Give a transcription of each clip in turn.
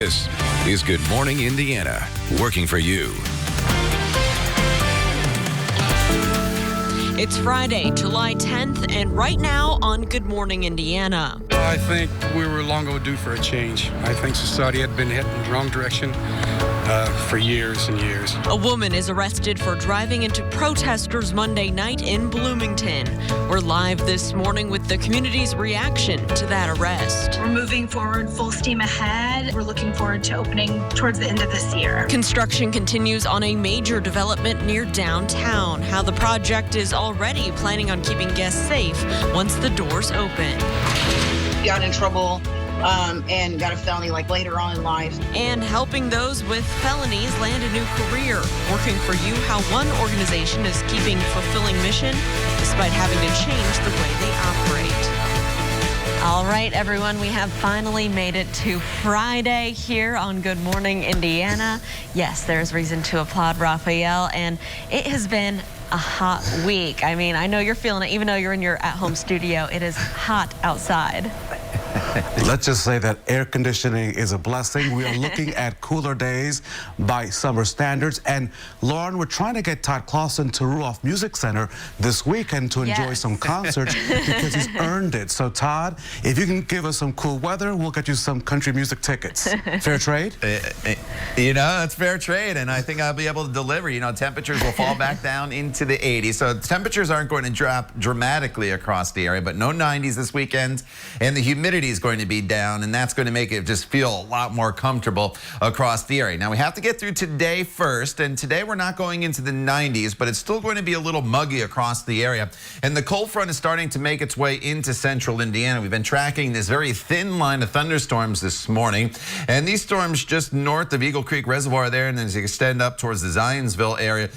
This is Good Morning Indiana, working for you. It's Friday, July 10th, and right now on Good Morning Indiana. I think we were long overdue for a change. I think society had been heading in the wrong direction for years and years. A woman is arrested for driving into protesters Monday night in Bloomington. We're live this morning with the community's reaction to that arrest. We're moving forward full steam ahead. We're looking forward to opening towards the end of this year. Construction continues on a major development near downtown. How the project is already planning on keeping guests safe once the doors open. Got in trouble and got a felony later on in life. And helping those with felonies land a new career. Working for you, how one organization is keeping fulfilling mission despite having to change the way they operate. All right, everyone, we have finally made it to Friday here on Good Morning Indiana. Yes, there's reason to applaud Raphael, and it has been a hot week. I mean, I know you're feeling it, even though you're in your at-home studio. It is hot outside. Let's just say that air conditioning is a blessing. We are looking at cooler days by summer standards. And Lauren, we're trying to get Todd Clausen to Ruoff Music Center this weekend to enjoy some concerts because he's earned it. So Todd, if you can give us some cool weather, we'll get you some country music tickets. Fair trade? You know, it's fair trade, and I think I'll be able to deliver. You know, temperatures will fall back down into the 80s. So temperatures aren't going to drop dramatically across the area, but no 90s this weekend. And the humidity is going to be down, and that's going to make it just feel a lot more comfortable across the area. Now, we have to get through today first, and today we're not going into the 90s, but it's still going to be a little muggy across the area. And the cold front is starting to make its way into central Indiana. We've been tracking this very thin line of thunderstorms this morning, and these storms just north of Eagle Creek Reservoir there, and then as you extend up towards the Zionsville area,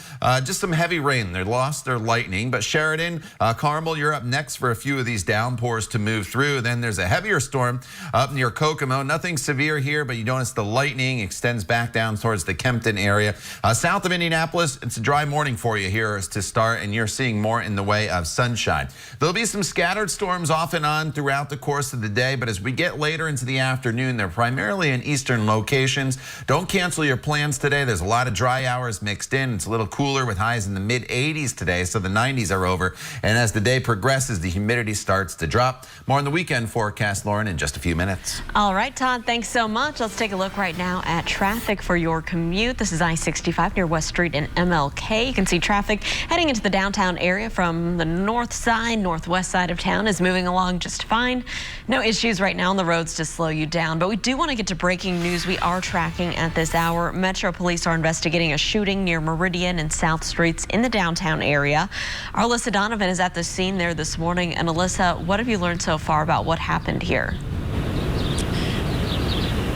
just some heavy rain. They lost their lightning, but Sheridan, Carmel, you're up next for a few of these downpours to move through. Then there's a heavier storm up near Kokomo. Nothing severe here, but you notice the lightning extends back down towards the Kempton area. South of Indianapolis, it's a dry morning for you here to start, and you're seeing more in the way of sunshine. There'll be some scattered storms off and on throughout the course of the day, but as we get later into the afternoon, they're primarily in eastern locations. Don't cancel your plans today. There's a lot of dry hours mixed in. It's a little cooler with highs in the mid-80s today, so the 90s are over. And as the day progresses, the humidity starts to drop. More on the weekend forecast, Lauren, in just a few minutes. All right, Todd, thanks so much. Let's take a look right now at traffic for your commute. This is I-65 near West Street and MLK. You can see traffic heading into the downtown area from the north side, northwest side of town is moving along just fine. No issues right now on the roads to slow you down, but we do want to get to breaking news we are tracking at this hour. Metro Police are investigating a shooting near Meridian and South Streets in the downtown area. Our Alyssa Donovan is at the scene there this morning. And Alyssa, what have you learned so far about what happened here?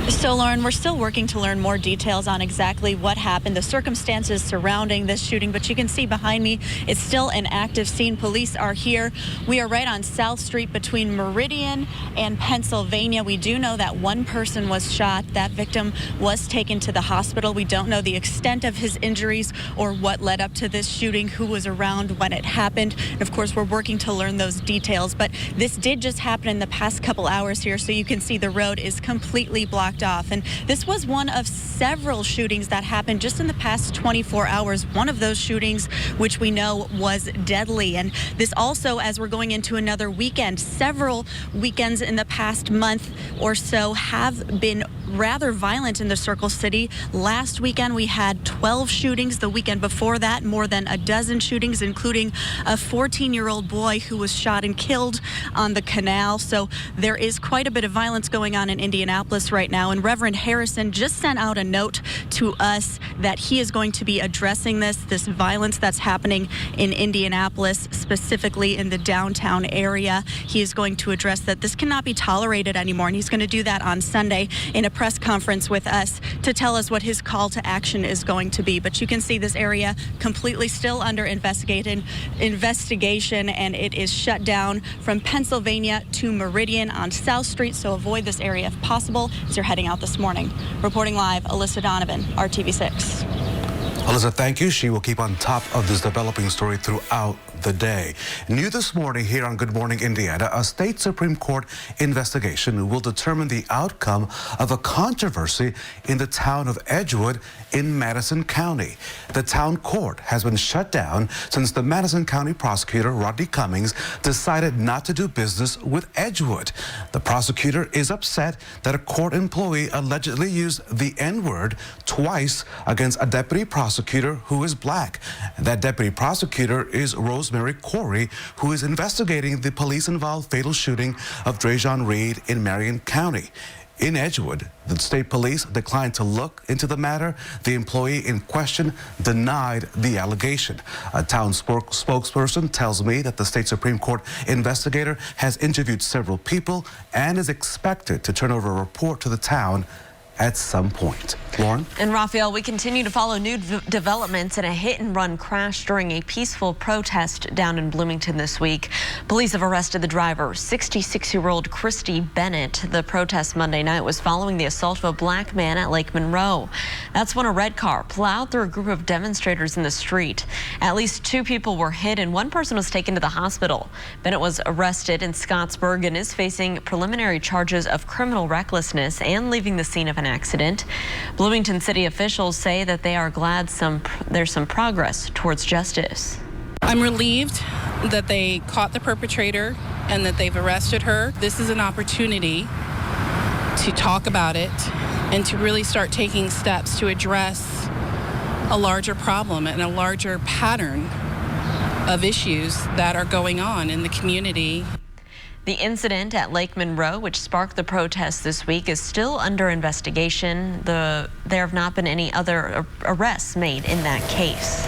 So, Lauren, we're still working to learn more details on exactly what happened, the circumstances surrounding this shooting, but you can see behind me, it's still an active scene. Police are here. We are right on South Street between Meridian and Pennsylvania. We do know that one person was shot. That victim was taken to the hospital. We don't know the extent of his injuries or what led up to this shooting, who was around when it happened. And of course, we're working to learn those details, but this did just happen in the past couple hours here, so you can see the road is completely blocked off. And this was one of several shootings that happened just in the past 24 hours. One of those shootings, which we know was deadly. And this also, as we're going into another weekend, several weekends in the past month or so have been rather violent in the Circle City. Last weekend, we had 12 shootings. The weekend before that, more than a dozen shootings, including a 14-year-old boy who was shot and killed on the canal. So there is quite a bit of violence going on in Indianapolis right now. And Reverend Harrison just sent out a note to us that he is going to be addressing this violence that's happening in Indianapolis, specifically in the downtown area. He is going to address that this cannot be tolerated anymore, and he's going to do that on Sunday in a press conference with us to tell us what his call to action is going to be. But you can see this area completely still under investigation, and it is shut down from Pennsylvania to Meridian on South Street, so avoid this area if possible as you're heading out this morning. Reporting live, Alyssa Donovan, RTV6. Alyssa, thank you. She will keep on top of this developing story throughout the day. New this morning here on Good Morning Indiana, a state Supreme Court investigation will determine the outcome of a controversy in the town of Edgewood in Madison County. The town court has been shut down since the Madison County prosecutor, Rodney Cummings, decided not to do business with Edgewood. The prosecutor is upset that a court employee allegedly used the N-word twice against a deputy prosecutor who is black. That deputy prosecutor is Rosemary Corey, who is investigating the police-involved fatal shooting of Drejon Reed in Marion County. In Edgewood, the state police declined to look into the matter. The employee in question denied the allegation. A town spokesperson tells me that the state Supreme Court investigator has interviewed several people and is expected to turn over a report to the town at some point. Lauren? And Raphael, we continue to follow new developments in a hit-and-run crash during a peaceful protest down in Bloomington this week. Police have arrested the driver, 66-year-old Christy Bennett. The protest Monday night was following the assault of a black man at Lake Monroe. That's when a red car plowed through a group of demonstrators in the street. At least 2 people were hit and 1 person was taken to the hospital. Bennett was arrested in Scottsburg and is facing preliminary charges of criminal recklessness and leaving the scene of an accident. Bloomington city officials say that they are glad there's some progress towards justice. I'm relieved that they caught the perpetrator and that they've arrested her. This is an opportunity to talk about it and to really start taking steps to address a larger problem and a larger pattern of issues that are going on in the community. The incident at Lake Monroe, which sparked the protests this week, is still under investigation. There have not been any other arrests made in that case.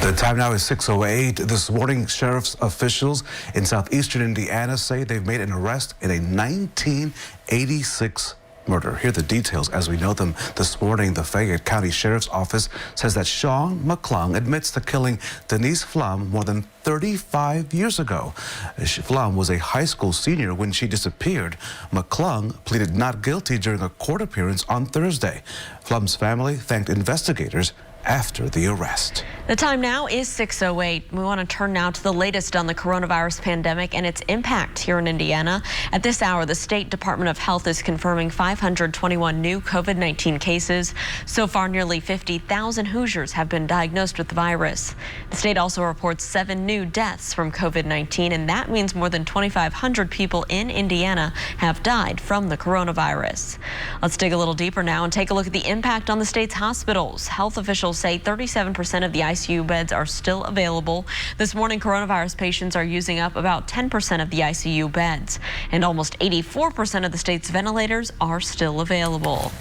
The time now is 6:08. This morning, sheriff's officials in southeastern Indiana say they've made an arrest in a 1986 murder. Here are the details as we know them this morning. The Fayette County Sheriff's Office says that Sean McClung admits to killing Denise Flum more than 35 years ago. Flum was a high school senior when she disappeared. McClung pleaded not guilty during a court appearance on Thursday. Flum's family thanked investigators after the arrest. The time now is 6:08. We want to turn now to the latest on the coronavirus pandemic and its impact here in Indiana. At this hour, the State Department of Health is confirming 521 new COVID-19 cases. So far, nearly 50,000 Hoosiers have been diagnosed with the virus. The state also reports 7 new deaths from COVID-19, and that means more than 2,500 people in Indiana have died from the coronavirus. Let's dig a little deeper now and take a look at the impact on the state's hospitals. Health officials say 37% of the ICU beds are still available. This morning, coronavirus patients are using up about 10% of the ICU beds, and almost 84% of the state's ventilators are still available.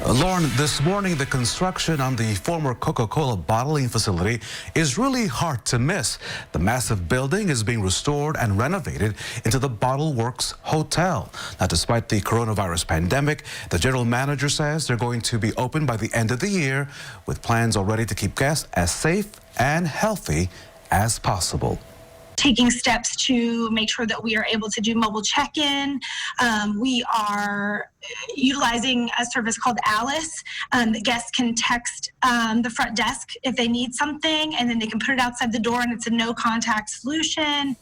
Lauren, this morning, the construction on the former Coca-Cola bottling facility is really hard to miss. The massive building is being restored and renovated into the Bottle Works Hotel. Now, despite the coronavirus pandemic, the general manager says they're going to be open by the end of the year with plans already to keep guests as safe and healthy as possible. Taking steps to make sure that we are able to do mobile check-in. We are utilizing a service called Alice. The guests can text the front desk if they need something, and then they can put it outside the door, and it's a no-contact solution.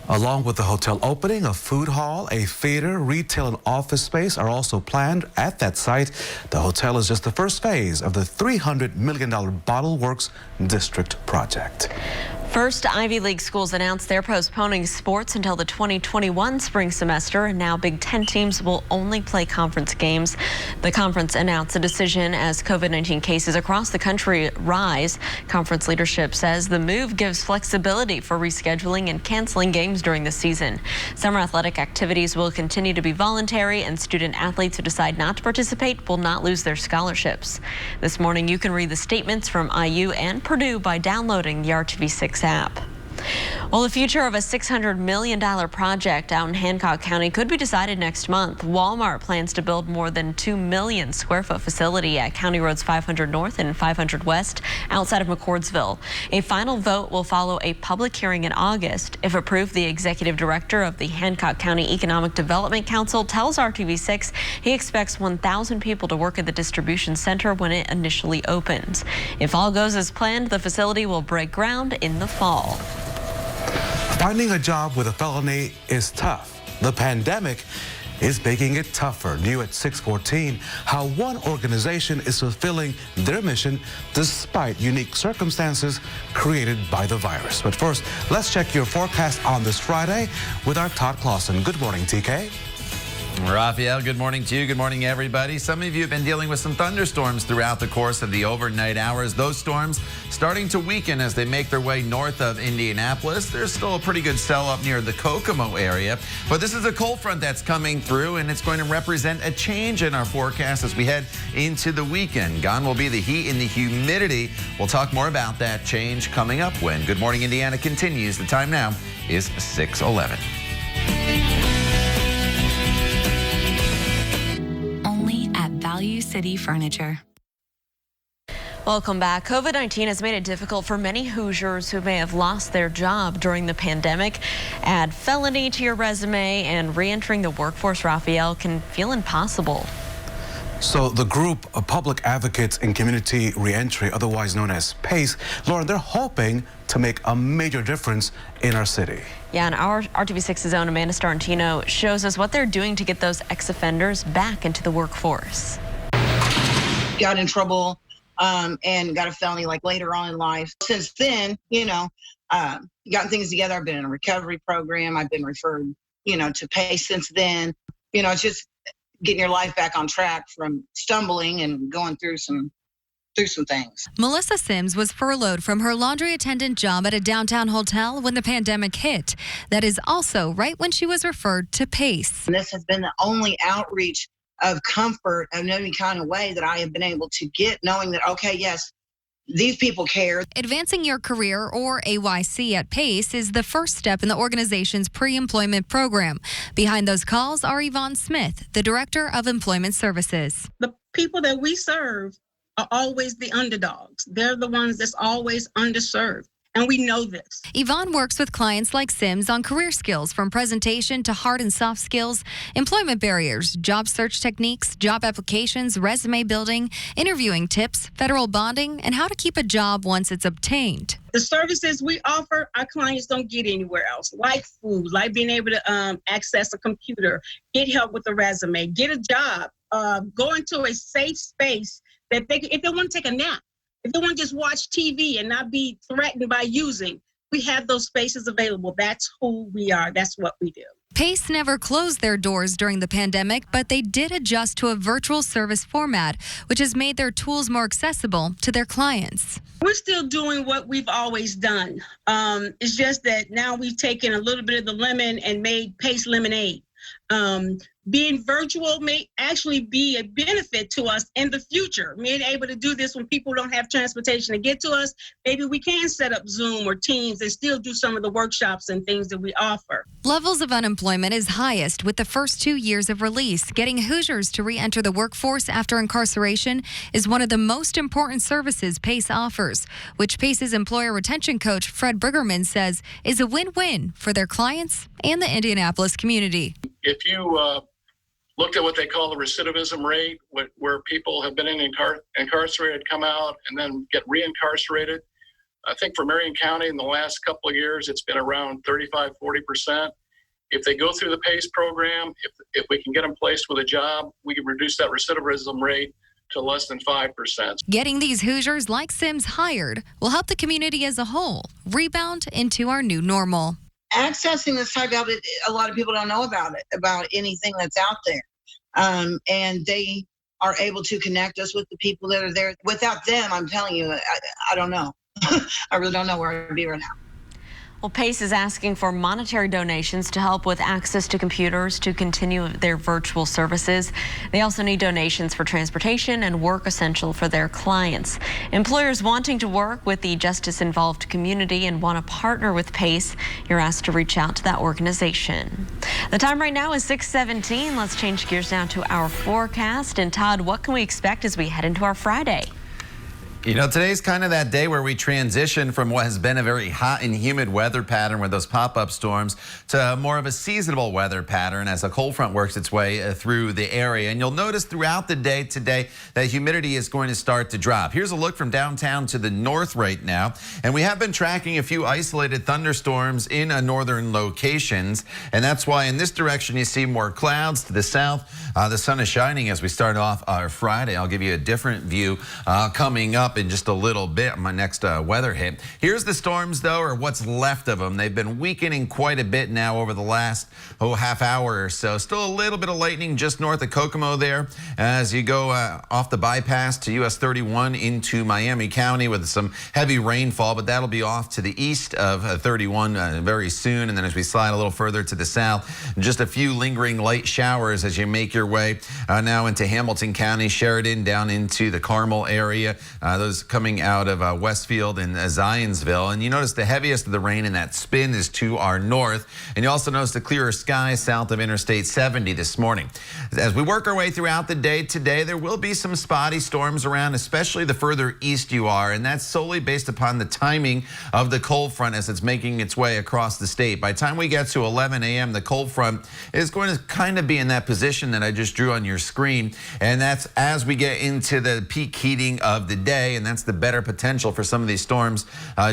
Along with the hotel opening, a food hall, a theater, retail, and office space are also planned at that site. The hotel is just the first phase of the $300 million Bottle Works District project. First, Ivy League schools announced they're postponing sports until the 2021 spring semester, and now Big Ten teams will only play conference games. The conference announced the decision as COVID-19 cases across the country rise. Conference leadership says the move gives flexibility for rescheduling and canceling games during the season. Summer athletic activities will continue to be voluntary, and student athletes who decide not to participate will not lose their scholarships. This morning, you can read the statements from IU and Purdue by downloading the RTV6 app. Well, the future of a $600 million project out in Hancock County could be decided next month. Walmart plans to build more than 2 million square foot facility at County Roads 500 North and 500 West outside of McCordsville. A final vote will follow a public hearing in August. If approved, the executive director of the Hancock County Economic Development Council tells RTV6 he expects 1,000 people to work at the distribution center when it initially opens. If all goes as planned, the facility will break ground in the fall. Finding a job with a felony is tough. The pandemic is making it tougher. New at 6:14, how one organization is fulfilling their mission despite unique circumstances created by the virus. But first, let's check your forecast on this Friday with our Todd Clausen. Good morning, TK. Raphael, good morning to you. Good morning, everybody. Some of you have been dealing with some thunderstorms throughout the course of the overnight hours. Those storms starting to weaken as they make their way north of Indianapolis. There's still a pretty good cell up near the Kokomo area, but this is a cold front that's coming through, and it's going to represent a change in our forecast as we head into the weekend. Gone will be the heat and the humidity. We'll talk more about that change coming up when Good Morning Indiana continues. The time now is 6:11. Value City Furniture. Welcome back. COVID-19 has made it difficult for many Hoosiers who may have lost their job during the pandemic. Add felony to your resume and re-entering the workforce, Raphael, can feel impossible. So the group of Public Advocates in Community Reentry, otherwise known as PACE, Lauren, they're hoping to make a major difference in our city. Yeah, and our RTV6's own Amanda Starantino shows us what they're doing to get those ex-offenders back into the workforce. Got in trouble and got a felony like later on in life. Since then, gotten things together. I've been in a recovery program. I've been referred, to PACE since then. It's just getting your life back on track from stumbling and going through some things. Melissa Sims was furloughed from her laundry attendant job at a downtown hotel when the pandemic hit. That is also right when she was referred to PACE. And this has been the only outreach of comfort of any kind of way that I have been able to get, knowing that, okay, yes, these people care. Advancing Your Career, or AYC, at PACE is the first step in the organization's pre-employment program. Behind those calls are Yvonne Smith, the Director of Employment Services. The people that we serve are always the underdogs. They're the ones that's always underserved. And we know this. Yvonne works with clients like Sims on career skills from presentation to hard and soft skills, employment barriers, job search techniques, job applications, resume building, interviewing tips, federal bonding, and how to keep a job once it's obtained. The services we offer, our clients don't get anywhere else, like food, like being able to access a computer, get help with a resume, get a job, go into a safe space that if they want to take a nap, if they want to just watch TV and not be threatened by using, we have those spaces available. That's who we are. That's what we do. PACE never closed their doors during the pandemic, but they did adjust to a virtual service format, which has made their tools more accessible to their clients. We're still doing what we've always done. It's just that now we've taken a little bit of the lemon and made PACE lemonade. Being virtual may actually be a benefit to us in the future. Being able to do this when people don't have transportation to get to us, maybe we can set up Zoom or Teams and still do some of the workshops and things that we offer. Levels of unemployment is highest with the first 2 years of release. Getting Hoosiers to re-enter the workforce after incarceration is one of the most important services PACE offers, which PACE's employer retention coach, Fred Briggerman, says is a win-win for their clients and the Indianapolis community. If you looked at what they call the recidivism rate, where people have been incarcerated, come out, and then get reincarcerated, I think for Marion County in the last couple of years, it's been around 35-40%. If they go through the PACE program, if we can get them placed with a job, we can reduce that recidivism rate to less than 5%. Getting these Hoosiers like Sims hired will help the community as a whole rebound into our new normal. Accessing this type of it, a lot of people don't know about anything that's out there. And they are able to connect us with the people that are there. Without them, I'm telling you, I don't know. I really don't know where I'd be right now. Well, PACE is asking for monetary donations to help with access to computers to continue their virtual services. They also need donations for transportation and work essential for their clients. Employers wanting to work with the justice-involved community and want to partner with PACE, you're asked to reach out to that organization. The time right now is 6:17. Let's change gears now to our forecast. And Todd, what can we expect as we head into our Friday? You know, today's kind of that day where we transition from what has been a very hot and humid weather pattern with those pop-up storms to more of a seasonable weather pattern as a cold front works its way through the area. And you'll notice throughout the day today that humidity is going to start to drop. Here's a look from downtown to the north right now. And we have been tracking a few isolated thunderstorms in northern locations. And that's why in this direction you see more clouds. To the south, the sun is shining as we start off our Friday. I'll give you a different view coming up in just a little bit on my next weather hit. Here's the storms, though, or what's left of them. They've been weakening quite a bit now over the last half hour or so. Still a little bit of lightning just north of Kokomo there as you go off the bypass to US 31 into Miami County with some heavy rainfall, but that'll be off to the east of 31 very soon. And then as we slide a little further to the south, just a few lingering light showers as you make your way now into Hamilton County, Sheridan, down into the Carmel area. Those coming out of Westfield and Zionsville. And you notice the heaviest of the rain in that spin is to our north. And you also notice the clearer skies south of Interstate 70 this morning. As we work our way throughout the day today, there will be some spotty storms around, especially the further east you are. And that's solely based upon the timing of the cold front as it's making its way across the state. By the time we get to 11 a.m., the cold front is going to kind of be in that position that I just drew on your screen. And that's as we get into the peak heating of the day. And that's the better potential for some of these storms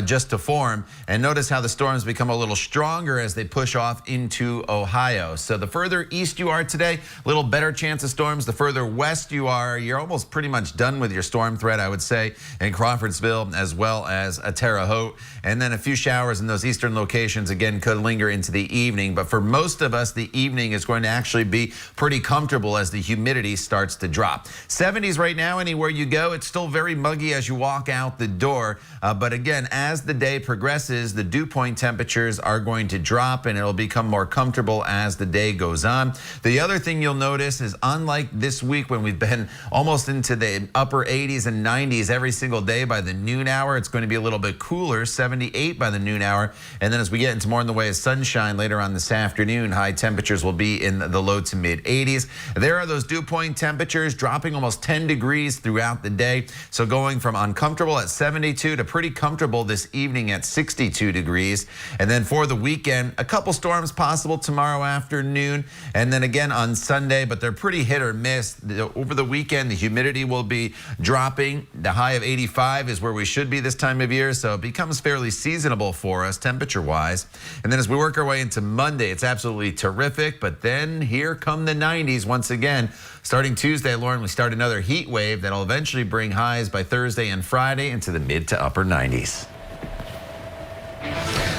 just to form. And notice how the storms become a little stronger as they push off into Ohio. So the further east you are today, a little better chance of storms. The further west you are, you're almost pretty much done with your storm threat, I would say, in Crawfordsville as well as Terre Haute. And then a few showers in those eastern locations, again, could linger into the evening. But for most of us, the evening is going to actually be pretty comfortable as the humidity starts to drop. 70s right now, anywhere you go. It's still very muggy as you walk out the door. But again, as the day progresses, the dew point temperatures are going to drop and it'll become more comfortable as the day goes on. The other thing you'll notice is unlike this week when we've been almost into the upper 80s and 90s every single day by the noon hour, it's going to be a little bit cooler, 78 by the noon hour. And then as we get into more in the way of sunshine later on this afternoon, high temperatures will be in the low to mid 80s. There are those dew point temperatures dropping almost 10 degrees throughout the day. So going from uncomfortable at 72 to pretty comfortable this evening at 62 degrees. And then for the weekend, a couple storms possible tomorrow afternoon. And then again on Sunday, but they're pretty hit or miss. Over the weekend, the humidity will be dropping. The high of 85 is where we should be this time of year. So it becomes fairly seasonable for us temperature-wise. And then as we work our way into Monday, it's absolutely terrific. But then here come the 90s once again. Starting Tuesday, Lauren, we start another heat wave that'll eventually bring highs by Thursday and Friday into the mid to upper 90s.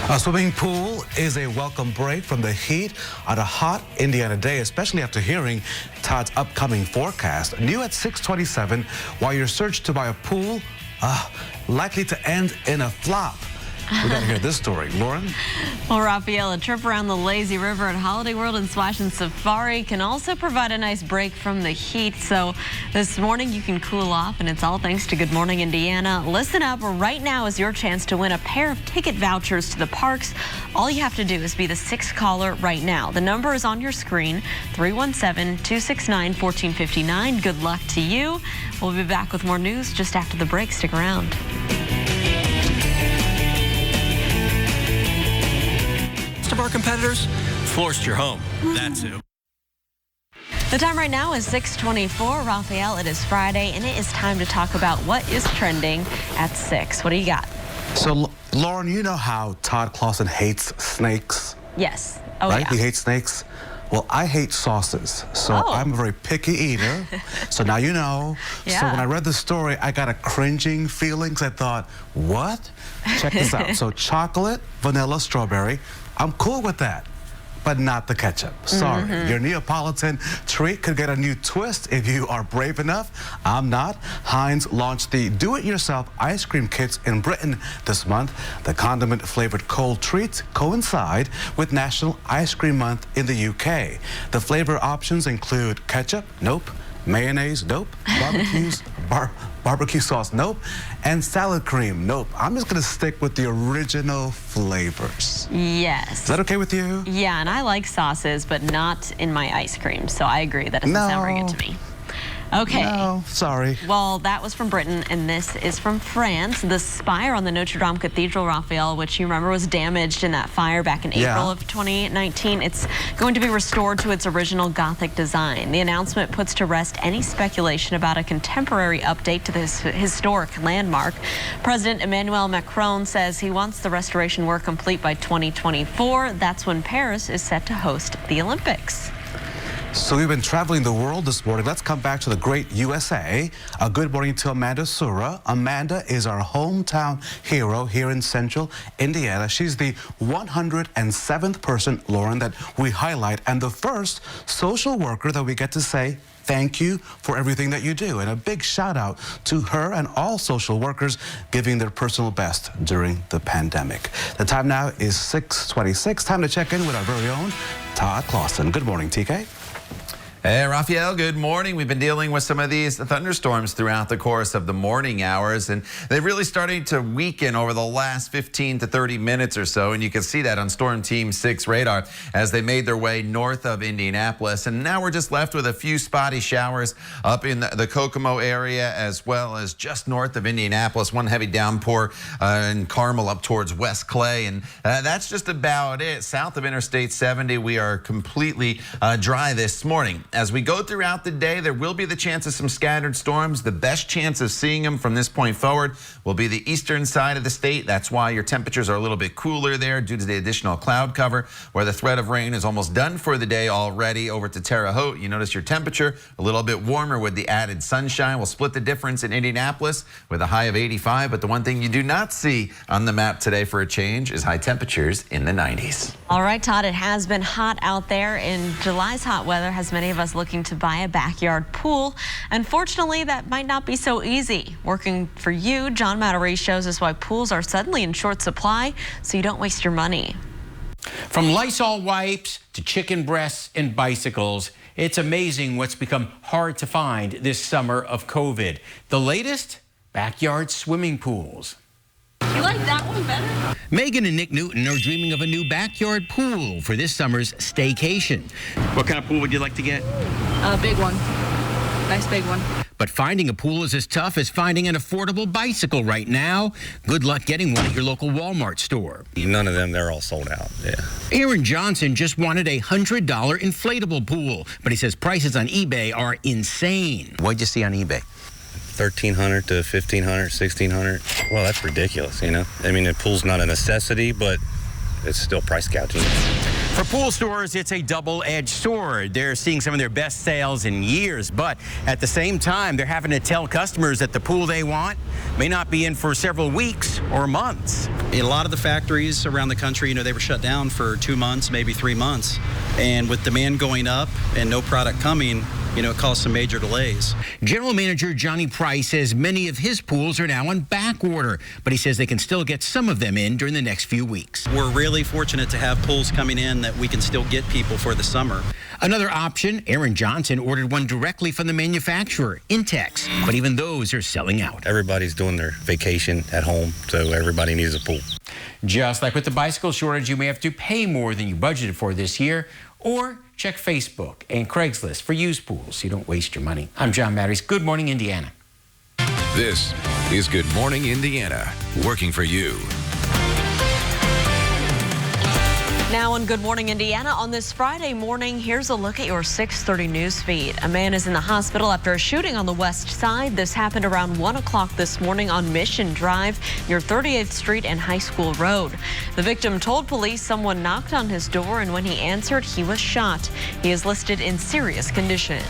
A swimming pool is a welcome break from the heat on a hot Indiana day, especially after hearing Todd's upcoming forecast. New at 6:27, while your search to buy a pool likely to end in a flop. We got to hear this story. Lauren? Well, Raphael, a trip around the lazy river at Holiday World and Splash and Safari can also provide a nice break from the heat. So this morning you can cool off, and it's all thanks to Good Morning Indiana. Listen up. Right now is your chance to win a pair of ticket vouchers to the parks. All you have to do is be the sixth caller right now. The number is on your screen, 317-269-1459. Good luck to you. We'll be back with more news just after the break. Stick around. Of our competitors forced your home. That's who. The time right now is 6:24. Raphael, it is Friday, and it is time to talk about what is trending at 6. What do you got? So, Lauren, you know how Todd Clausen hates snakes? Yes. Oh, right? Yeah. He hates snakes. Well, I hate sauces, so I'm a very picky eater. So now you know. Yeah. So when I read the story, I got a cringing feeling because I thought, what? Check this out. So chocolate, vanilla, strawberry. I'm cool with that. but not the ketchup. Sorry. Your Neapolitan treat could get a new twist if you are brave enough. I'm not. Heinz launched the do-it-yourself ice cream kits in Britain this month. The condiment-flavored cold treats coincide with National Ice Cream Month in the UK. The flavor options include ketchup, nope, mayonnaise, nope, barbecue sauce, nope, and salad cream, nope. I'm just gonna stick with the original flavors. Yes. Is that okay with you? Yeah, and I like sauces, but not in my ice cream, so I agree. That doesn't sound very good to me. Okay. No, sorry. Well, that was from Britain, and this is from France. The spire on the Notre Dame Cathedral, Raphael, which you remember was damaged in that fire back in April of 2019. It's going to be restored to its original Gothic design. The announcement puts to rest any speculation about a contemporary update to this historic landmark. President Emmanuel Macron says he wants the restoration work complete by 2024. That's when Paris is set to host the Olympics. So we've been traveling the world this morning. Let's come back to the great USA. A good morning to Amanda Sura. Amanda is our hometown hero here in Central Indiana. She's the 107th person, Lauren, that we highlight, and the first social worker that we get to say thank you for everything that you do. And a big shout out to her and all social workers giving their personal best during the pandemic. The time now is 6:26. Time to check in with our very own Todd Clausen. Good morning, TK. Hey, Raphael, good morning. We've been dealing with some of these thunderstorms throughout the course of the morning hours, and they're really starting to weaken over the last 15 to 30 minutes or so, and you can see that on Storm Team 6 radar as they made their way north of Indianapolis. And now we're just left with a few spotty showers up in the Kokomo area, as well as just north of Indianapolis. One heavy downpour in Carmel up towards West Clay, and that's just about it. South of Interstate 70, we are completely dry this morning. As we go throughout the day, there will be the chance of some scattered storms. The best chance of seeing them from this point forward will be the eastern side of the state. That's why your temperatures are a little bit cooler there due to the additional cloud cover, where the threat of rain is almost done for the day already. Over to Terre Haute, you notice your temperature a little bit warmer with the added sunshine. We'll split the difference in Indianapolis with a high of 85. But the one thing you do not see on the map today for a change is high temperatures in the 90s. All right, Todd, it has been hot out there, and July's hot weather has many of us looking to buy a backyard pool. Unfortunately, that might not be so easy. Working for you, John Matarese shows us why pools are suddenly in short supply, so you don't waste your money. From Lysol wipes to chicken breasts and bicycles, it's amazing what's become hard to find this summer of COVID. The latest? Backyard swimming pools. You like that one better? Megan and Nick Newton are dreaming of a new backyard pool for this summer's staycation. What kind of pool would you like to get? A big one. Nice big one. But finding a pool is as tough as finding an affordable bicycle right now. Good luck getting one at your local Walmart store. None of them, they're all sold out, yeah. Aaron Johnson just wanted a $100 inflatable pool, but he says prices on eBay are insane. What'd you see on eBay? $1,300 to $1,500, $1,600. Well, that's ridiculous, you know? I mean, the pool's not a necessity, but it's still price gouging. For pool stores, it's a double-edged sword. They're seeing some of their best sales in years, but at the same time, they're having to tell customers that the pool they want may not be in for several weeks or months. A lot of the factories around the country, they were shut down for 2 months, maybe 3 months. And with demand going up and no product coming, it caused some major delays. General Manager Johnny Price says many of his pools are now on back order, but he says they can still get some of them in during the next few weeks. We're really fortunate to have pools coming in that we can still get people for the summer. Another option, Aaron Johnson ordered one directly from the manufacturer, Intex, but even those are selling out. Everybody's doing their vacation at home, so everybody needs a pool. Just like with the bicycle shortage, you may have to pay more than you budgeted for this year, or check Facebook and Craigslist for used pools so you don't waste your money. I'm John Matarese. Good morning, Indiana. This is Good Morning Indiana, working for you. Now on Good Morning Indiana on this Friday morning, here's a look at your 6:30 news feed. A man is in the hospital after a shooting on the west side. This happened around 1 o'clock this morning on Mission Drive near 38th Street and High School Road. The victim told police someone knocked on his door, and when he answered, he was shot. He is listed in serious condition.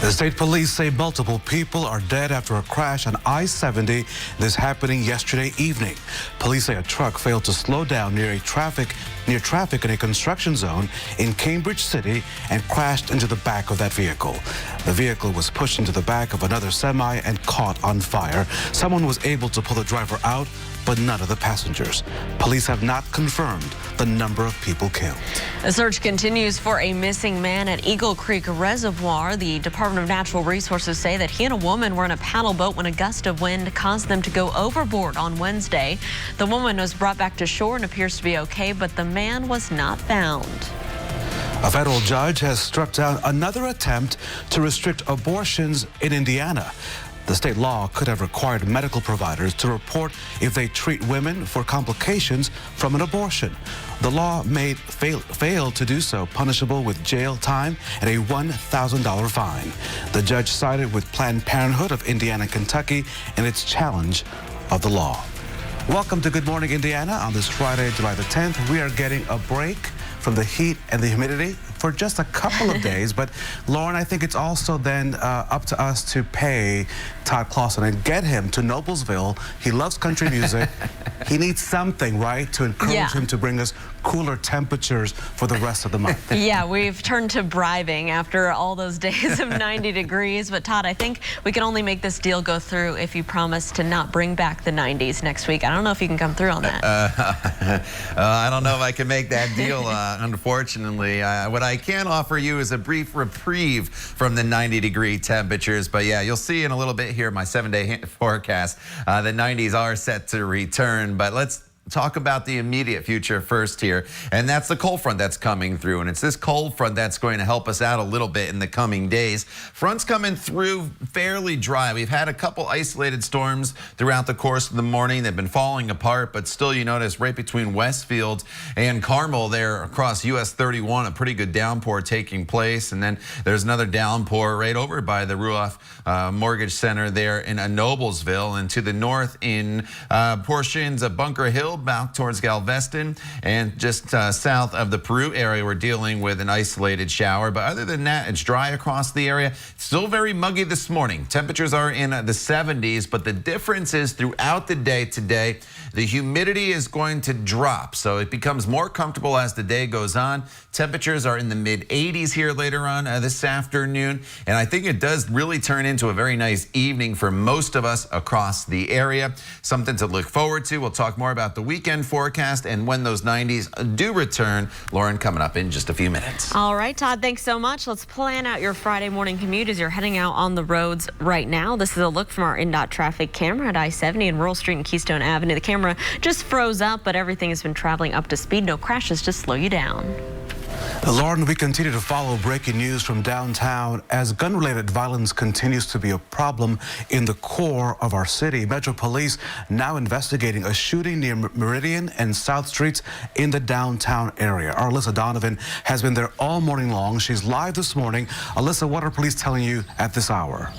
The state police say multiple people are dead after a crash on I-70. This happening yesterday evening. Police say a truck failed to slow down near a traffic near traffic in a construction zone in Cambridge City and crashed into the back of that vehicle. The vehicle was pushed into the back of another semi and caught on fire. Someone was able to pull the driver out, but none of the passengers. Police have not confirmed the number of people killed. The search continues for a missing man at Eagle Creek Reservoir. The Department of Natural Resources say that he and a woman were in a paddle boat when a gust of wind caused them to go overboard on Wednesday. The woman was brought back to shore and appears to be okay, but the man was not found. A federal judge has struck down another attempt to restrict abortions in Indiana. The state law could have required medical providers to report if they treat women for complications from an abortion. The law failed to do so, punishable with jail time and a $1,000 fine. The judge sided with Planned Parenthood of Indiana and Kentucky in its challenge of the law. Welcome to Good Morning Indiana on this Friday, July the 10th. We are getting a break from the heat and the humidity for just a couple of days. But Lauren, I think it's also then up to us to pay Todd Clausen and get him to Noblesville. He loves country music. He needs something, right, to encourage him to bring us cooler temperatures for the rest of the month. Yeah, we've turned to bribing after all those days of 90 degrees. But Todd, I think we can only make this deal go through if you promise to not bring back the 90s next week. I don't know if you can come through on that. I don't know if I can make that deal, unfortunately. What I can offer you is a brief reprieve from the 90-degree temperatures. But yeah, you'll see in a little bit here my 7-day forecast. The 90s are set to return. But let's talk about the immediate future first here, and that's the cold front that's coming through, and it's this cold front that's going to help us out a little bit in the coming days. Front's coming through fairly dry. We've had a couple isolated storms throughout the course of the morning. They've been falling apart, but still you notice right between Westfield and Carmel there across US 31, a pretty good downpour taking place, and then there's another downpour right over by the Ruoff Mortgage Center there in Noblesville, and to the north in portions of Bunker Hill back towards Galveston, and just south of the Peru area we're dealing with an isolated shower. But other than that, it's dry across the area. Still very muggy this morning. Temperatures are in the 70s, but the difference is throughout the day today, the humidity is going to drop, so it becomes more comfortable as the day goes on. Temperatures are in the mid-80s here later on this afternoon, and I think it does really turn into a very nice evening for most of us across the area. Something to look forward to. We'll talk more about the weekend forecast and when those 90s do return. Lauren, coming up in just a few minutes. All right, Todd, thanks so much. Let's plan out your Friday morning commute as you're heading out on the roads right now. This is a look from our INDOT traffic camera at I-70 and Rural Street and Keystone Avenue. The camera just froze up, but everything has been traveling up to speed. No crashes, just slow you down. Lauren, we continue to follow breaking news from downtown as gun-related violence continues to be a problem in the core of our city. Metro Police now investigating a shooting near Meridian and South Streets in the downtown area. Our Alyssa Donovan has been there all morning long. She's live this morning. Alyssa, what are police telling you at this hour?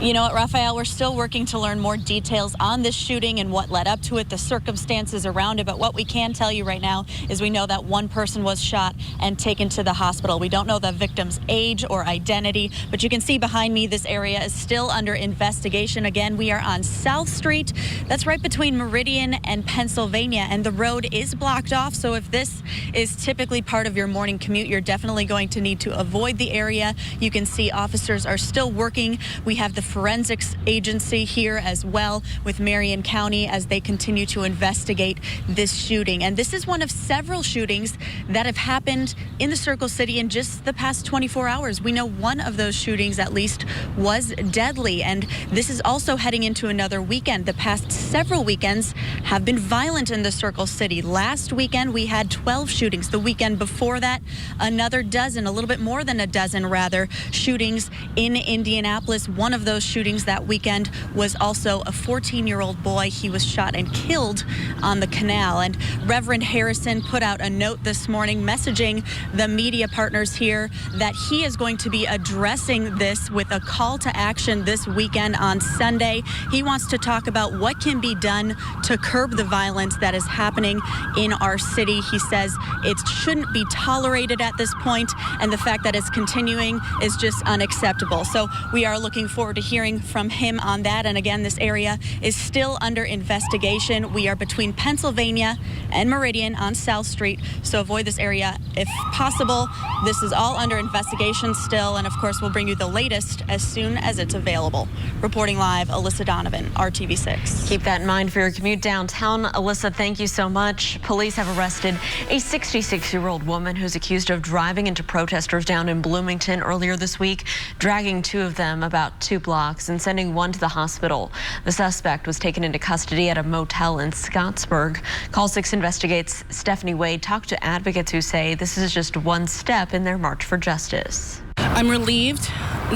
You know what, Raphael, we're still working to learn more details on this shooting and what led up to it, the circumstances around it. But what we can tell you right now is we know that one person was shot and taken to the hospital. We don't know the victim's age or identity, but you can see behind me this area is still under investigation. Again, we are on South Street. That's right between Meridian and Pennsylvania, and the road is blocked off. So if this is typically part of your morning commute, you're definitely going to need to avoid the area. You can see officers are still working. We have the forensics agency here as well with Marion County as they continue to investigate this shooting. And this is one of several shootings that have happened in the Circle City in just the past 24 hours. We know one of those shootings at least was deadly, and this is also heading into another weekend. The past several weekends have been violent in the Circle City. Last weekend we had 12 shootings. The weekend before that, another dozen, a little bit more than a dozen rather, shootings in Indianapolis. One of those shootings that weekend was also a 14-year-old boy. He was shot and killed on the canal. And Reverend Harrison put out a note this morning messaging the media partners here that he is going to be addressing this with a call to action this weekend on Sunday. He wants to talk about what can be done to curb the violence that is happening in our city. He says it shouldn't be tolerated at this point, and the fact that it's continuing is just unacceptable. So we are looking forward to hearing from him on that. And again, this area is still under investigation. We are between Pennsylvania and Meridian on South Street, so avoid this area if possible. This is all under investigation still, and of course we'll bring you the latest as soon as it's available. Reporting live, Alyssa Donovan, RTV6. Keep that in mind for your commute downtown. Alyssa, thank you so much. Police have arrested a 66-year-old woman who's accused of driving into protesters down in Bloomington earlier this week, dragging two of them about 2 blocks and sending one to the hospital. The suspect was taken into custody at a motel in Scottsburg. Call 6 investigates. Stephanie Wade talked to advocates who say this is just one step in their march for justice. I'm relieved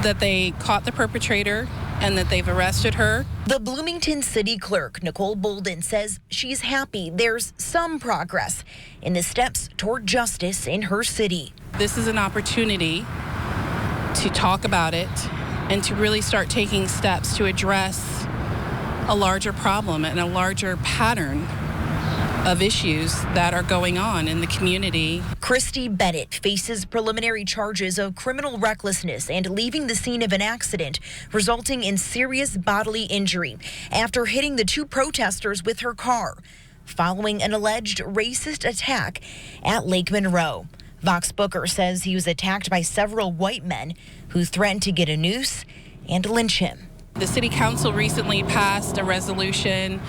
that they caught the perpetrator and that they've arrested her. The Bloomington City Clerk, Nicole Bolden, says she's happy there's some progress in the steps toward justice in her city. This is an opportunity to talk about it and to really start taking steps to address a larger problem and a larger pattern of issues that are going on in the community. Christy Bennett faces preliminary charges of criminal recklessness and leaving the scene of an accident, resulting in serious bodily injury after hitting the 2 protesters with her car, following an alleged racist attack at Lake Monroe. Vox Booker says he was attacked by several white men who threatened to get a noose and lynch him. The city council recently passed a resolution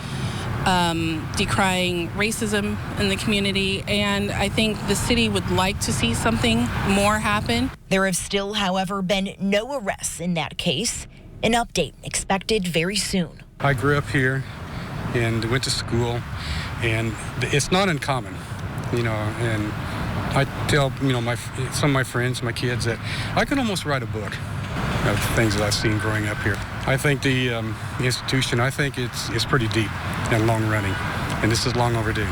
decrying racism in the community, and I think the city would like to see something more happen. There have still, however, been no arrests in that case. An update expected very soon. I grew up here and went to school, and it's not uncommon, and I tell, some of my friends, my kids, that I could almost write a book of things that I've seen growing up here. I think the institution, it's pretty deep and long running, and this is long overdue.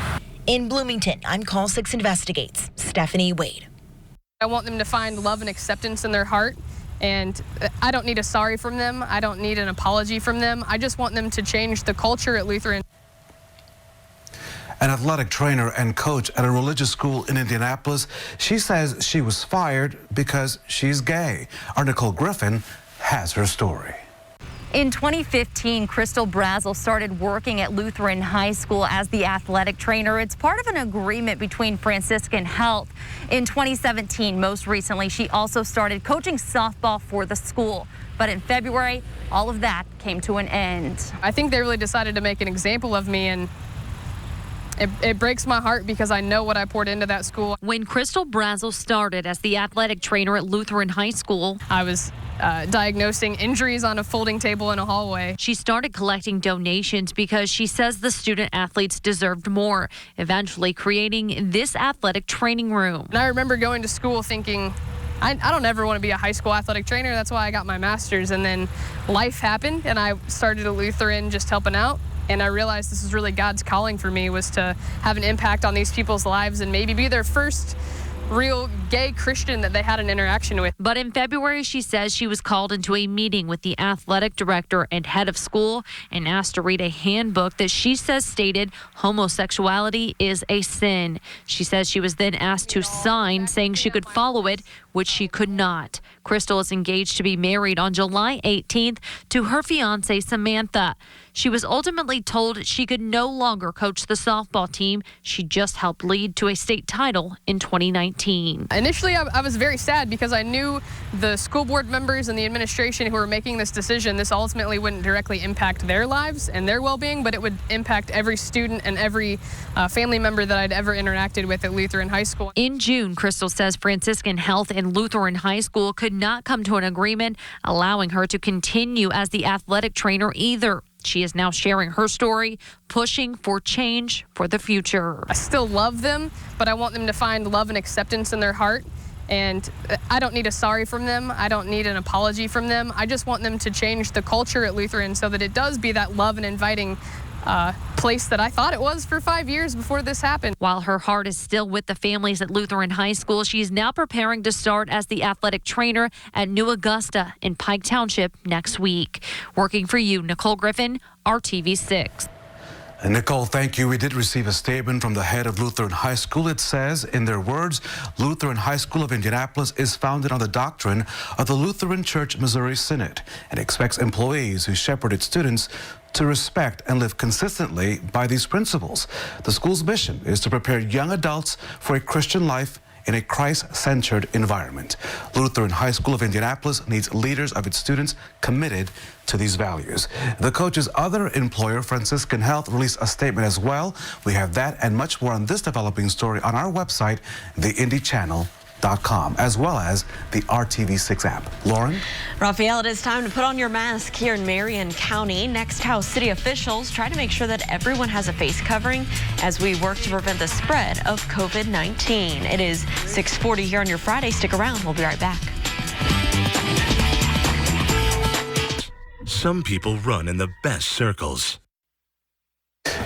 In Bloomington, I'm Call 6 Investigates, Stephanie Wade. I want them to find love and acceptance in their heart, and I don't need a sorry from them. I don't need an apology from them. I just want them to change the culture at Lutheran. An athletic trainer and coach at a religious school in Indianapolis, she says she was fired because she's gay. Our Nicole Griffin has her story. In 2015, Crystal Brazel started working at Lutheran High School as the athletic trainer. It's part of an agreement between Franciscan Health. In 2017, most recently, she also started coaching softball for the school. But in February, all of that came to an end. I think they really decided to make an example of me, and it breaks my heart because I know what I poured into that school. When Crystal Brazel started as the athletic trainer at Lutheran High School, I was diagnosing injuries on a folding table in a hallway. She started collecting donations because she says the student athletes deserved more, eventually creating this athletic training room. And I remember going to school thinking, I don't ever want to be a high school athletic trainer. That's why I got my master's. And then life happened, and I started at Lutheran just helping out. And I realized this is really God's calling for me, was to have an impact on these people's lives and maybe be their first real gay Christian that they had an interaction with. But in February, she says she was called into a meeting with the athletic director and head of school and asked to read a handbook that she says stated homosexuality is a sin. She says she was then asked to sign saying she could follow it, which she could not. Crystal is engaged to be married on July 18th to her fiance, Samantha. She was ultimately told she could no longer coach the softball team she just helped lead to a state title in 2019. Initially, I was very sad because I knew the school board members and the administration who were making this decision, this ultimately wouldn't directly impact their lives and their well-being, but it would impact every student and every family member that I'd ever interacted with at Lutheran High School. In June, Crystal says Franciscan Health and Lutheran High School could not come to an agreement allowing her to continue as the athletic trainer either. She is now sharing her story, pushing for change for the future. I still love them, but I want them to find love and acceptance in their heart. And I don't need a sorry from them. I don't need an apology from them. I just want them to change the culture at Lutheran so that it does be that love and inviting place that I thought it was for 5 years before this happened. While her heart is still with the families at Lutheran High School, she's now preparing to start as the athletic trainer at New Augusta in Pike Township next week. Working for you, Nicole Griffin, RTV6. Nicole, thank you. We did receive a statement from the head of Lutheran High School. It says, in their words, Lutheran High School of Indianapolis is founded on the doctrine of the Lutheran Church Missouri Synod and expects employees who shepherd its students to respect and live consistently by these principles. The school's mission is to prepare young adults for a Christian life in a Christ-centered environment. Lutheran High School of Indianapolis needs leaders of its students committed to these values. The coach's other employer, Franciscan Health, released a statement as well. We have that and much more on this developing story on our website, theindychannel.com, as well as the RTV6 app. Lauren? Raphael, it is time to put on your mask here in Marion County. Next, how city officials try to make sure that everyone has a face covering as we work to prevent the spread of COVID-19. It is 6:40 here on your Friday. Stick around. We'll be right back. Some people run in the best circles.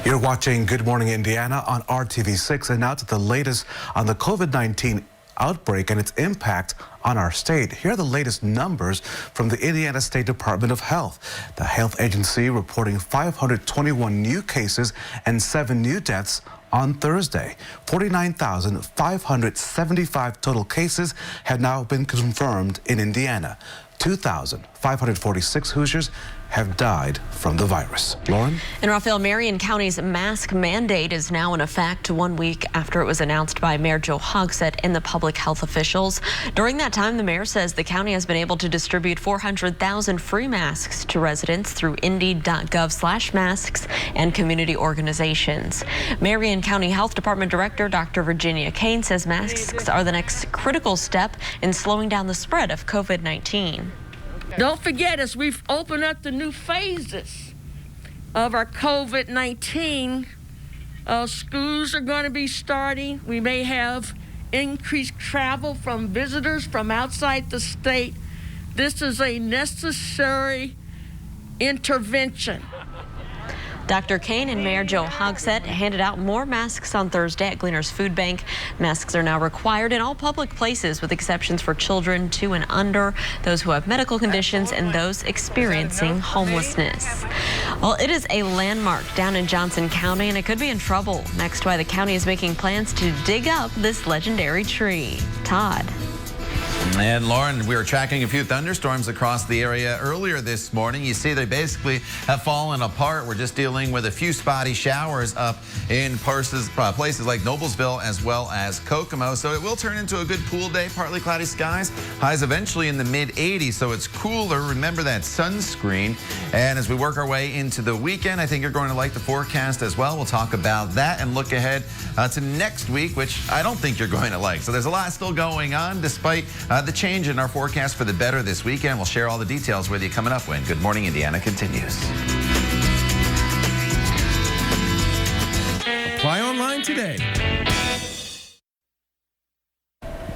You're watching Good Morning Indiana on RTV6, and now to the latest on the COVID-19 outbreak and its impact on our state. Here are the latest numbers from the Indiana State Department of Health. The health agency reporting 521 new cases and 7 new deaths on Thursday. 49,575 total cases have now been confirmed in Indiana. 2,546 Hoosiers have died from the virus. Lauren? And Raphael, Marion County's mask mandate is now in effect 1 week after it was announced by Mayor Joe Hogsett and the public health officials. During that time, the mayor says the county has been able to distribute 400,000 free masks to residents through indy.gov/masks and community organizations. Marion County Health Department Director Dr. Virginia Kane says masks are the next critical step in slowing down the spread of COVID-19. Don't forget, as we've opened up the new phases of our COVID-19, schools are going to be starting. We may have increased travel from visitors from outside the state. This is a necessary intervention. Dr. Kane and Mayor Joe Hogsett handed out more masks on Thursday at Gleaner's Food Bank. Masks are now required in all public places with exceptions for children 2 and under, those who have medical conditions, and those experiencing homelessness. Well, it is a landmark down in Johnson County, and it could be in trouble. Next, why the county is making plans to dig up this legendary tree. Todd. And Lauren, we were tracking a few thunderstorms across the area earlier this morning. You see they basically have fallen apart. We're just dealing with a few spotty showers up in places like Noblesville as well as Kokomo. So it will turn into a good pool day, partly cloudy skies. Highs eventually in the mid-80s, so it's cooler. Remember that sunscreen. And as we work our way into the weekend, I think you're going to like the forecast as well. We'll talk about that and look ahead to next week, which I don't think you're going to like. So there's a lot still going on despite the change in our forecast for the better this weekend. We'll share all the details with you coming up when Good Morning Indiana continues. Apply online today.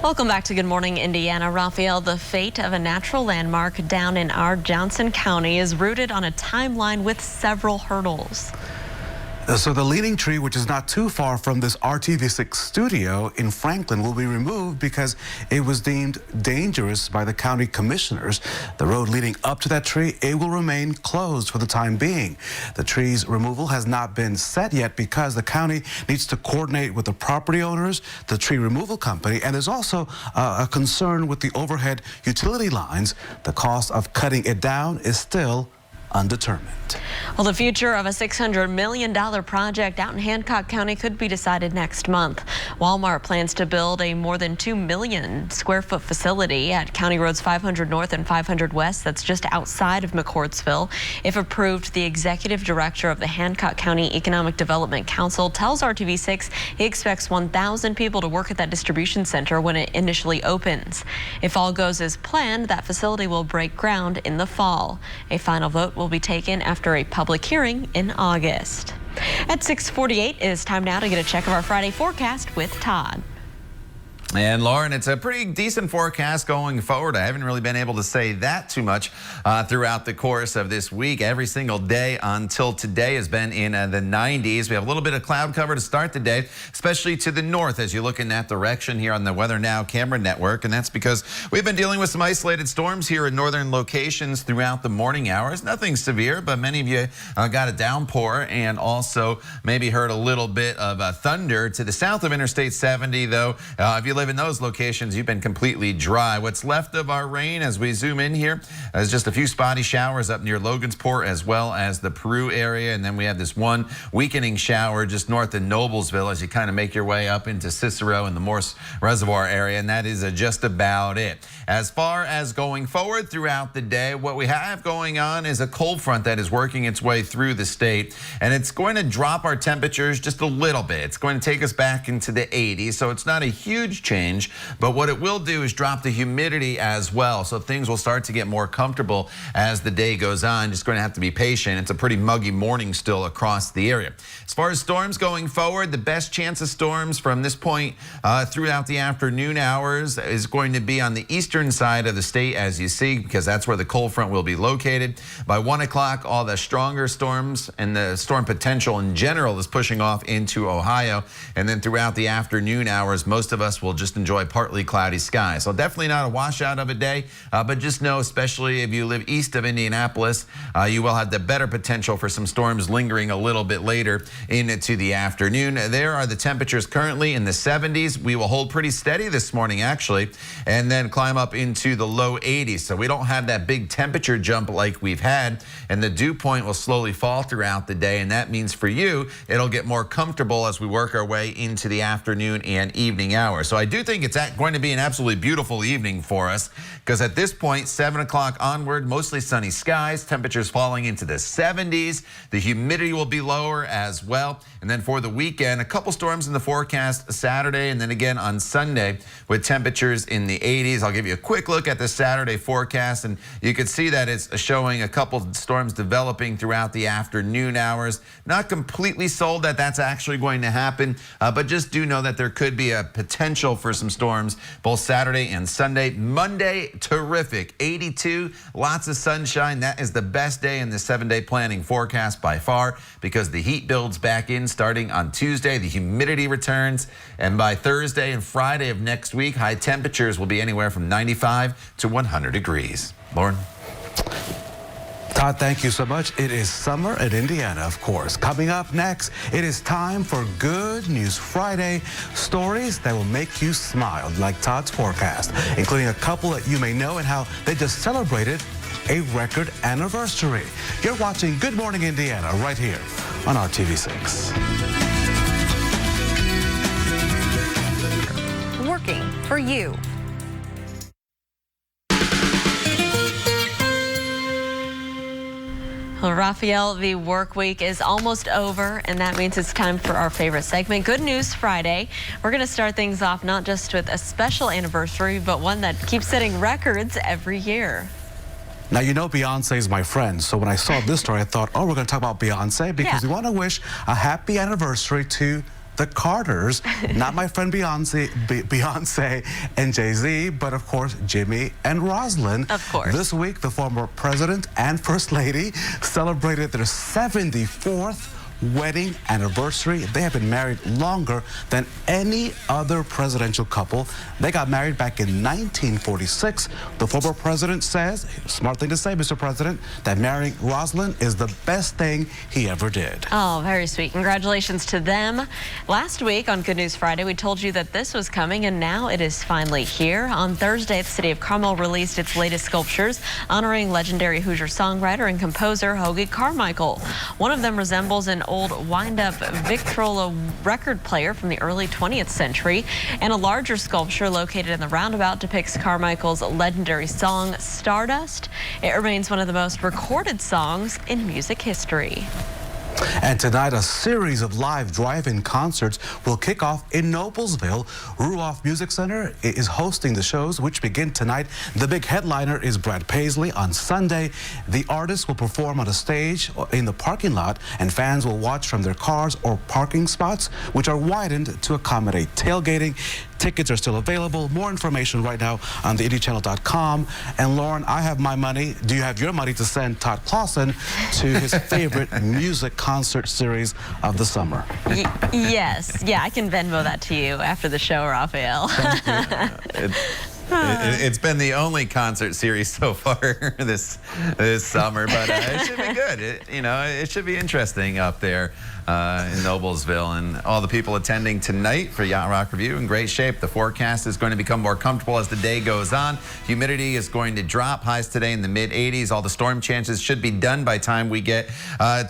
Welcome back to Good Morning Indiana. Raphael, the fate of a natural landmark down in our Johnson County is rooted on a timeline with several hurdles. So the leaning tree, which is not too far from this RTV6 studio in Franklin, will be removed because it was deemed dangerous by the county commissioners. The road leading up to that tree, it will remain closed for the time being. The tree's removal has not been set yet because the county needs to coordinate with the property owners, the tree removal company, and there's also a concern with the overhead utility lines. The cost of cutting it down is still undetermined. Well, the future of a $600 million project out in Hancock County could be decided next month. Walmart plans to build a more than 2 million square foot facility at County Roads 500 North and 500 West. That's just outside of McCourtsville. If approved, the executive director of the Hancock County Economic Development Council tells RTV6 he expects 1,000 people to work at that distribution center when it initially opens. If all goes as planned, that facility will break ground in the fall. A final vote will be taken after a public hearing in August. At 6:48, it is time now to get a check of our Friday forecast with Todd. And Lauren, it's a pretty decent forecast going forward. I haven't really been able to say that too much throughout the course of this week. Every single day until today has been in the 90s. We have a little bit of cloud cover to start the day, especially to the north as you look in that direction here on the Weather Now camera network. And that's because we've been dealing with some isolated storms here in northern locations throughout the morning hours. Nothing severe, but many of you got a downpour and also maybe heard a little bit of thunder to the south of Interstate 70, though. If you live in those locations, you've been completely dry. What's left of our rain as we zoom in here is just a few spotty showers up near Logansport as well as the Peru area. And then we have this one weakening shower just north of Noblesville as you kind of make your way up into Cicero and the Morse Reservoir area. And that is just about it. As far as going forward throughout the day, what we have going on is a cold front that is working its way through the state. And it's going to drop our temperatures just a little bit. It's going to take us back into the 80s. So it's not a huge change, but what it will do is drop the humidity as well. So things will start to get more comfortable as the day goes on. Just going to have to be patient. It's a pretty muggy morning still across the area. As far as storms going forward, the best chance of storms from this point throughout the afternoon hours is going to be on the eastern side of the state, as you see, because that's where the cold front will be located. By 1 o'clock, all the stronger storms and the storm potential in general is pushing off into Ohio. And then throughout the afternoon hours, most of us will just enjoy partly cloudy skies. So definitely not a washout of a day, but just know, especially if you live east of Indianapolis, you will have the better potential for some storms lingering a little bit later into the afternoon. There are the temperatures currently in the 70s. We will hold pretty steady this morning, actually, and then climb up into the low 80s. So we don't have that big temperature jump like we've had, and the dew point will slowly fall throughout the day, and that means for you, it'll get more comfortable as we work our way into the afternoon and evening hours. So I do think it's going to be an absolutely beautiful evening for us, because at this point, 7 o'clock onward, mostly sunny skies, temperatures falling into the 70s. The humidity will be lower as well. And then for the weekend, a couple storms in the forecast Saturday and then again on Sunday with temperatures in the 80s. I'll give you a quick look at the Saturday forecast, and you can see that it's showing a couple storms developing throughout the afternoon hours. Not completely sold that that's actually going to happen, but just do know that there could be a potential for some storms both Saturday and Sunday. Monday, terrific, 82, lots of sunshine. That is the best day in the 7-day planning forecast by far, because the heat builds back in starting on Tuesday. The humidity returns, and by Thursday and Friday of next week, high temperatures will be anywhere from 95 to 100 degrees. Lauren? Todd, thank you so much. It is summer in Indiana, of course. Coming up next, it is time for Good News Friday, stories that will make you smile, like Todd's forecast, including a couple that you may know and how they just celebrated a record anniversary. You're watching Good Morning Indiana right here on RTV6. Working for you. Well, Raphael, the work week is almost over, and that means it's time for our favorite segment, Good News Friday. We're going to start things off not just with a special anniversary, but one that keeps setting records every year. Now, you know Beyonce is my friend, so when I saw this story, I thought, oh, we're going to talk about Beyonce, because we want to wish a happy anniversary to the Carters, not my friend Beyonce and Jay-Z, but of course Jimmy and Rosalynn. Of course. This week, the former president and first lady celebrated their 74th wedding anniversary. They have been married longer than any other presidential couple. They got married back in 1946. The former president says, smart thing to say, Mr. President, that marrying Rosalynn is the best thing he ever did. Oh, very sweet. Congratulations to them. Last week on Good News Friday, we told you that this was coming, and now it is finally here. On Thursday, the city of Carmel released its latest sculptures honoring legendary Hoosier songwriter and composer Hoagy Carmichael. One of them resembles an old wind-up Victrola record player from the early 20th century, and a larger sculpture located in the roundabout depicts Carmichael's legendary song Stardust. It remains one of the most recorded songs in music history. And tonight, a series of live drive-in concerts will kick off in Noblesville. Ruoff Music Center is hosting the shows, which begin tonight. The big headliner is Brad Paisley on Sunday. The artist will perform on a stage in the parking lot, and fans will watch from their cars or parking spots, which are widened to accommodate tailgating. Tickets are still available. More information right now on theindychannel.com. And Lauren, I have my money. Do you have your money to send Todd Clausen to his favorite music concert series of the summer? Yes. Yeah, I can Venmo that to you after the show, Raphael. It's been the only concert series so far this summer, but it should be good. It should be interesting up there in Noblesville, and all the people attending tonight for Yacht Rock Review in great shape. The forecast is going to become more comfortable as the day goes on. Humidity is going to drop. Highs today in the mid-80s. All the storm chances should be done by time we get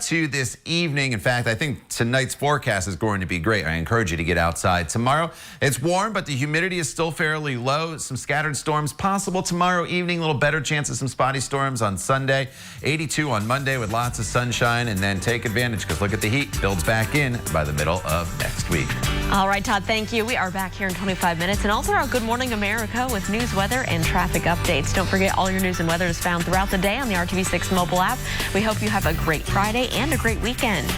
to this evening. In fact, I think tonight's forecast is going to be great. I encourage you to get outside. Tomorrow, it's warm, but the humidity is still fairly low. Some scattered storms possible tomorrow evening. A little better chance of some spotty storms on Sunday. 82 on Monday with lots of sunshine, and then take advantage because look at the heat. Builds back in by the middle of next week. All right, Todd, thank you. We are back here in 25 minutes, and also our Good Morning America with news, weather, and traffic updates. Don't forget, all your news and weather is found throughout the day on the RTV6 mobile app. We hope you have a great Friday and a great weekend.